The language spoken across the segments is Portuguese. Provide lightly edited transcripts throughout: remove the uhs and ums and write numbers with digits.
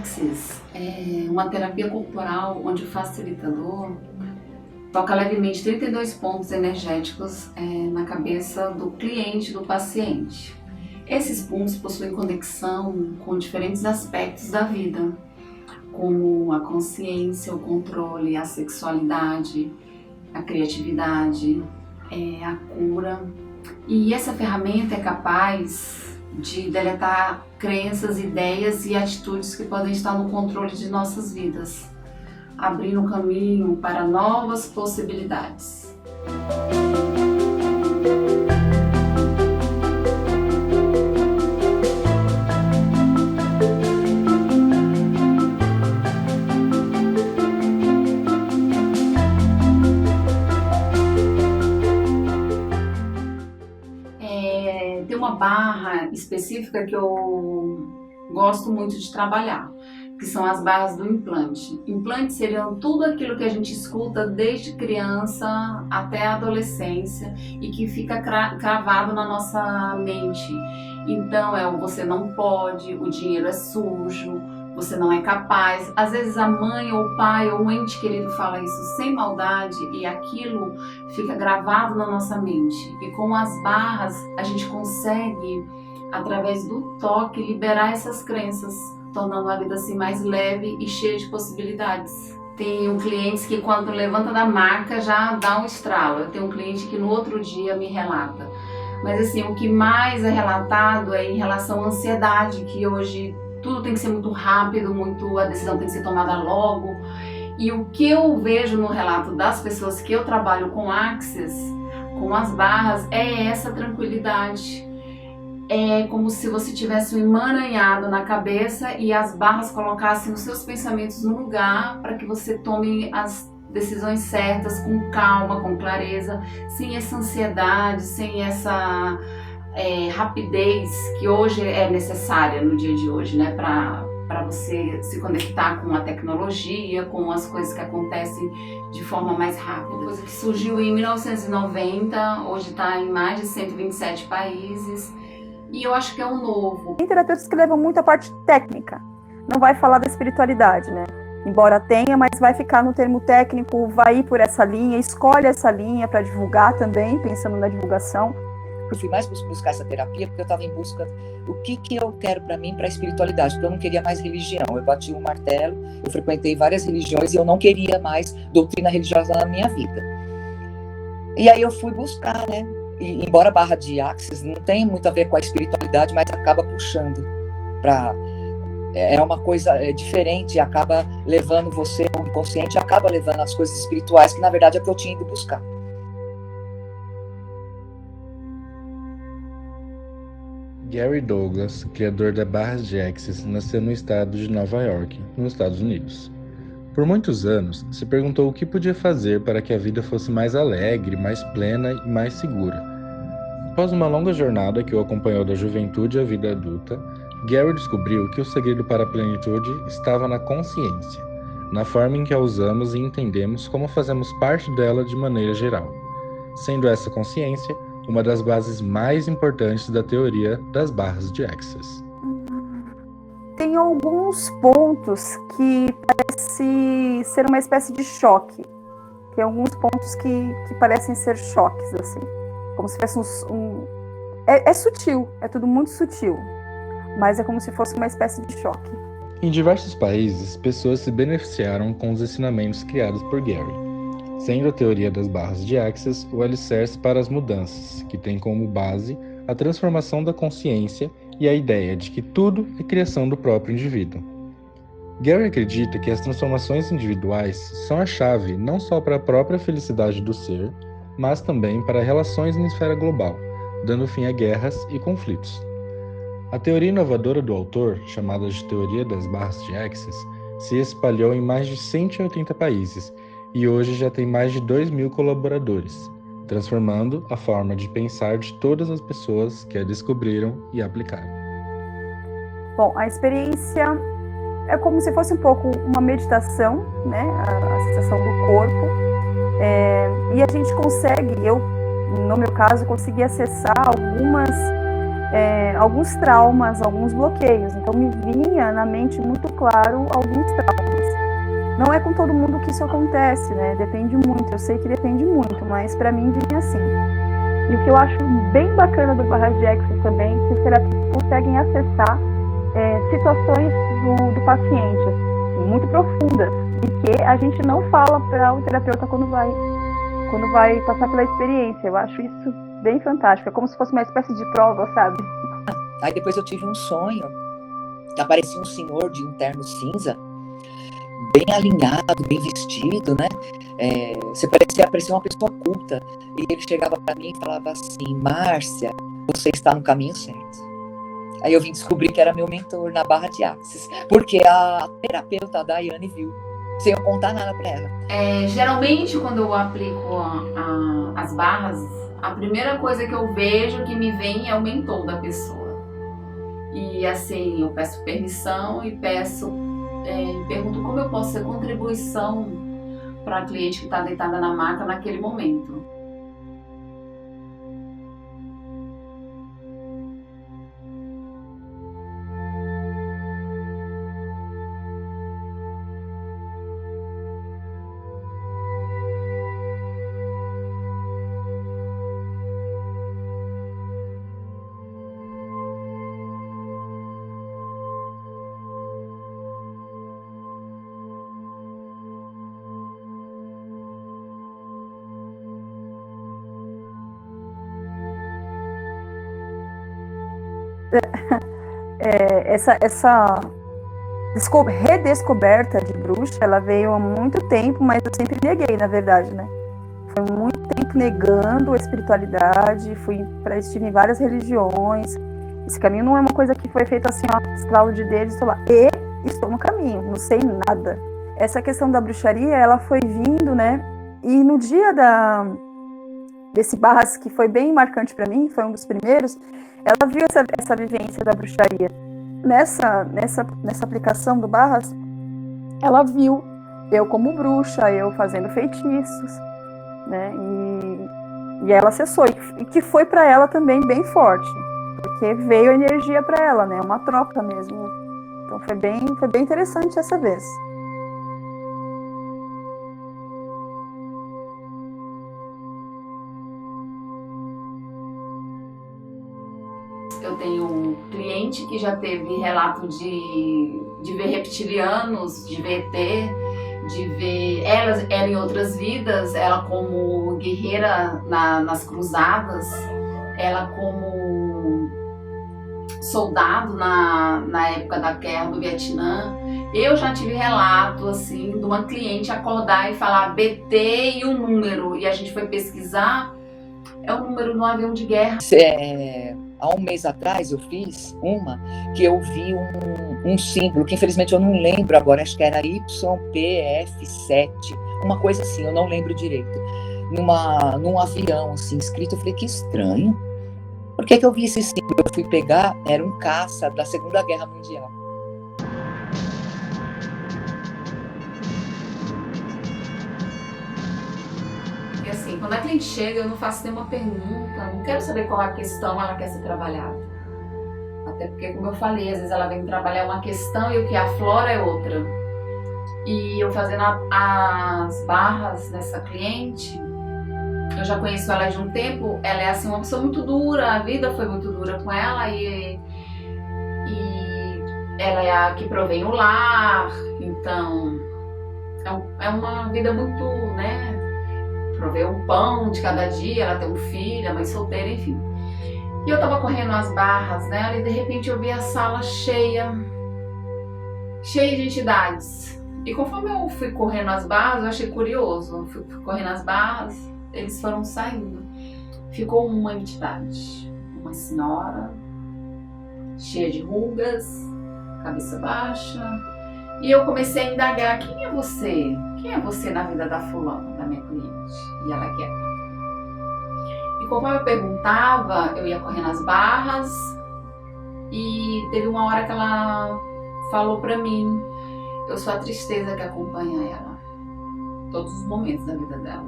Axis é uma terapia corporal onde o facilitador toca levemente 32 pontos energéticos na cabeça do cliente, do paciente. Esses pontos possuem conexão com diferentes aspectos da vida, como a consciência, o controle, a sexualidade, a criatividade, a cura. E essa ferramenta é capaz de deletar crenças, ideias e atitudes que podem estar no controle de nossas vidas, abrindo um caminho para novas possibilidades. Tem uma barra específica que eu gosto muito de trabalhar, que são as barras do implante. Implantes seriam tudo aquilo que a gente escuta desde criança até a adolescência e que fica cravado na nossa mente. Então o você não pode, o dinheiro é sujo, você não é capaz. Às vezes a mãe ou o pai ou um ente querido fala isso sem maldade e aquilo fica gravado na nossa mente. E com as barras a gente consegue, através do toque, liberar essas crenças, tornando a vida assim mais leve e cheia de possibilidades. Tenho clientes que quando levanta da maca já dá um estralo. Eu tenho um cliente que no outro dia me relata. Mas assim, o que mais é relatado é em relação à ansiedade, que hoje tudo tem que ser muito rápido, a decisão tem que ser tomada logo. E o que eu vejo no relato das pessoas que eu trabalho com Axis, com as barras, é essa tranquilidade. É como se você tivesse um emaranhado na cabeça e as barras colocassem os seus pensamentos no lugar para que você tome as decisões certas, com calma, com clareza, sem essa ansiedade, sem essa rapidez que hoje é necessária no dia de hoje, né, para você se conectar com a tecnologia, com as coisas que acontecem de forma mais rápida. Uma coisa que surgiu em 1990, hoje está em mais de 127 países. E eu acho que é um novo. Tem terapeutas que levam muito a parte técnica. Não vai falar da espiritualidade, né? Embora tenha, mas vai ficar no termo técnico, vai ir por essa linha, escolhe essa linha para divulgar também, pensando na divulgação. Eu fui mais buscar essa terapia porque eu estava em busca do que eu quero para mim, para a espiritualidade, porque eu não queria mais religião. Eu bati um martelo, eu frequentei várias religiões e eu não queria mais doutrina religiosa na minha vida. E aí eu fui buscar, né? E, embora a barra de Axis não tem muito a ver com a espiritualidade, mas acaba puxando para... É uma coisa diferente, acaba levando você, o inconsciente, acaba levando as coisas espirituais, que na verdade é o que eu tinha ido buscar. Gary Douglas, criador da barras de Axis, nasceu no estado de Nova York, nos Estados Unidos. Por muitos anos, se perguntou o que podia fazer para que a vida fosse mais alegre, mais plena e mais segura. Após uma longa jornada que o acompanhou da juventude à vida adulta, Gary descobriu que o segredo para a plenitude estava na consciência, na forma em que a usamos e entendemos como fazemos parte dela de maneira geral, sendo essa consciência uma das bases mais importantes da teoria das barras de Axis. Tem alguns pontos que parece ser uma espécie de choque. Tem alguns pontos que parecem ser choques, assim. Como se fosse É sutil, é tudo muito sutil. Mas é como se fosse uma espécie de choque. Em diversos países, pessoas se beneficiaram com os ensinamentos criados por Gary, sendo a teoria das barras de Axis o alicerce para as mudanças, que tem como base a transformação da consciência e a ideia de que tudo é criação do próprio indivíduo. Gary acredita que as transformações individuais são a chave não só para a própria felicidade do ser, mas também para relações em esfera global, dando fim a guerras e conflitos. A teoria inovadora do autor, chamada de Teoria das Barras de Axis, se espalhou em mais de 180 países e hoje já tem mais de 2.000 colaboradores, transformando a forma de pensar de todas as pessoas que a descobriram e aplicaram. Bom, a experiência é como se fosse um pouco uma meditação, né? A sensação do corpo. E a gente consegue, eu, no meu caso, consegui acessar algumas alguns traumas, alguns bloqueios. Então me vinha na mente muito claro alguns traumas. Não é com todo mundo que isso acontece, né? Depende muito, eu sei que depende muito, mas para mim vinha assim. E o que eu acho bem bacana do Barras de Access também, que os terapeutas conseguem acessar situações do paciente, assim, muito profundas, e que a gente não fala para o terapeuta quando vai passar pela experiência. Eu acho isso bem fantástico, é como se fosse uma espécie de prova, sabe? Aí depois eu tive um sonho, que aparecia um senhor de um terno cinza, bem alinhado, bem vestido, né? Você parecia uma pessoa culta. E ele chegava para mim e falava assim: Márcia, você está no caminho certo. Aí eu vim descobrir que era meu mentor na Barra de Access, porque a terapeuta, a Daiane, viu, sem eu contar nada para ela. Geralmente, quando eu aplico as barras, a primeira coisa que eu vejo que me vem é o mentor da pessoa. E assim, eu peço permissão e pergunto como eu posso ser contribuição para a cliente que está deitada na maca naquele momento. Essa redescoberta de bruxa, ela veio há muito tempo, mas eu sempre neguei, na verdade, né? Foi muito tempo negando a espiritualidade, estive em várias religiões. Esse caminho não é uma coisa que foi feita assim, ó, estralo de dedo, estou lá. E estou no caminho, não sei nada. Essa questão da bruxaria, ela foi vindo, né? E no dia desse Barras, que foi bem marcante para mim, foi um dos primeiros, ela viu essa vivência da bruxaria. Nessa aplicação do Barras, ela viu eu como bruxa, eu fazendo feitiços, né? E ela acessou, e que foi para ela também bem forte, porque veio energia para ela, né? Uma troca mesmo. Então foi bem interessante essa vez. Eu tenho um cliente que já teve relato de ver reptilianos, de ver ET, de ver ela em outras vidas, ela como guerreira nas cruzadas, ela como soldado na época da guerra do Vietnã. Eu já tive relato assim de uma cliente acordar e falar BT e um número, e a gente foi pesquisar, é o número do avião de guerra. Há um mês atrás eu fiz uma que eu vi um símbolo, que infelizmente eu não lembro agora, acho que era YPF7, uma coisa assim, eu não lembro direito, num avião assim, escrito. Eu falei, que estranho, por que eu vi esse símbolo? Eu fui pegar, era um caça da Segunda Guerra Mundial. E assim, quando a cliente chega, eu não faço nenhuma pergunta, não quero saber qual é a questão ela quer ser trabalhada. Até porque, como eu falei, às vezes ela vem trabalhar uma questão e o que aflora é outra. E eu fazendo as barras nessa cliente, eu já conheço ela de um tempo, ela é assim uma pessoa muito dura, a vida foi muito dura com ela e ela é a que provém o lar, então é uma vida muito, né? Prover um pão de cada dia, ela tem um filho, a mãe solteira, enfim. E eu tava correndo as barras dela e de repente eu vi a sala cheia de entidades. E conforme eu fui correndo as barras, eu achei curioso. Eu fui correndo as barras, eles foram saindo. Ficou uma entidade, uma senhora, cheia de rugas, cabeça baixa. E eu comecei a indagar, quem é você? Quem é você na vida da fulana, da minha cliente? E ela quieta. E conforme eu perguntava, eu ia correndo as barras e teve uma hora que ela falou pra mim, eu sou a tristeza que acompanha ela, todos os momentos da vida dela.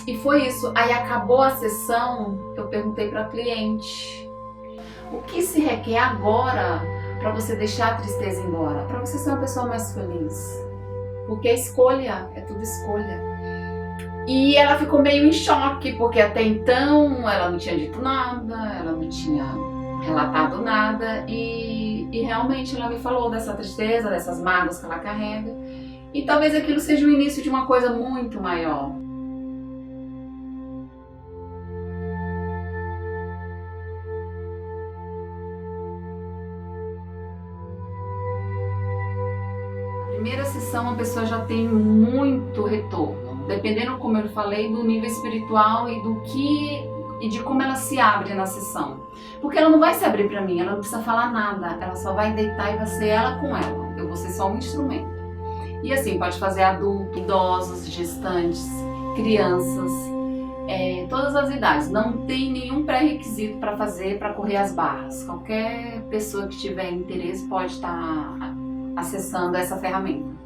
E foi isso. Aí acabou a sessão, eu perguntei pra cliente, O que se requer agora para você deixar a tristeza embora? Para você ser uma pessoa mais feliz. Porque a escolha é tudo escolha. E ela ficou meio em choque, porque até então ela não tinha dito nada, ela não tinha relatado nada, e realmente ela me falou dessa tristeza, dessas mágoas que ela carrega, e talvez aquilo seja o início de uma coisa muito maior. Primeira sessão a pessoa já tem muito retorno, dependendo, como eu falei, do nível espiritual e de como ela se abre na sessão. Porque ela não vai se abrir para mim, ela não precisa falar nada, ela só vai deitar e vai ser ela com ela. Eu vou ser só um instrumento. E assim, pode fazer adultos, idosos, gestantes, crianças, todas as idades. Não tem nenhum pré-requisito para fazer, para correr as barras. Qualquer pessoa que tiver interesse pode estar acessando essa ferramenta.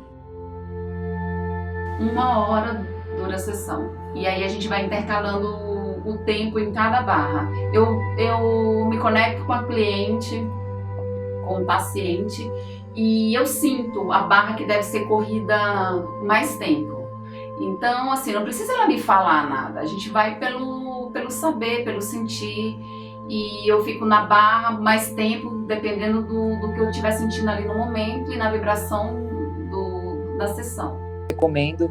1 hora dura a sessão. E aí a gente vai intercalando o tempo em cada barra. Eu me conecto com a cliente, com o paciente, e eu sinto a barra que deve ser corrida mais tempo. Então, assim, não precisa ela me falar nada. A gente vai pelo saber, pelo sentir. E eu fico na barra mais tempo, dependendo do que eu estiver sentindo ali no momento e na vibração da sessão. Recomendo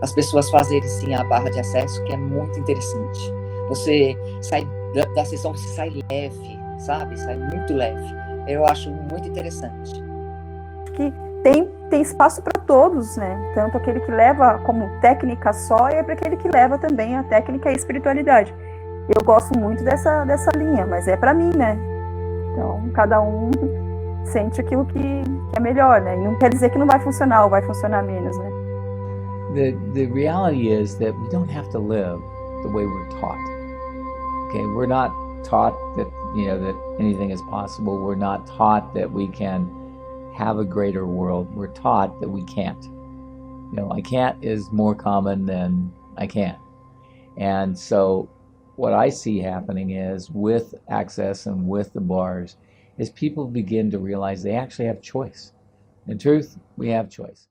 as pessoas fazerem sim a barra de acesso, que é muito interessante. Você sai da sessão, você sai leve, sabe? Sai muito leve. Eu acho muito interessante. Que tem espaço para todos, né? Tanto aquele que leva como técnica só, e para aquele que leva também a técnica e a espiritualidade. Eu gosto muito dessa linha, mas é para mim, né? Então, cada um sente aquilo que é melhor, né? E não quer dizer que não vai funcionar ou vai funcionar menos, né? The reality is that we don't have to live the way we're taught. Okay, we're not taught that that anything is possible. We're not taught that we can have a greater world. We're taught that we can't. I can't is more common than I can. And so what I see happening is, with Access and with the bars, is people begin to realize they actually have choice. In truth, we have choice.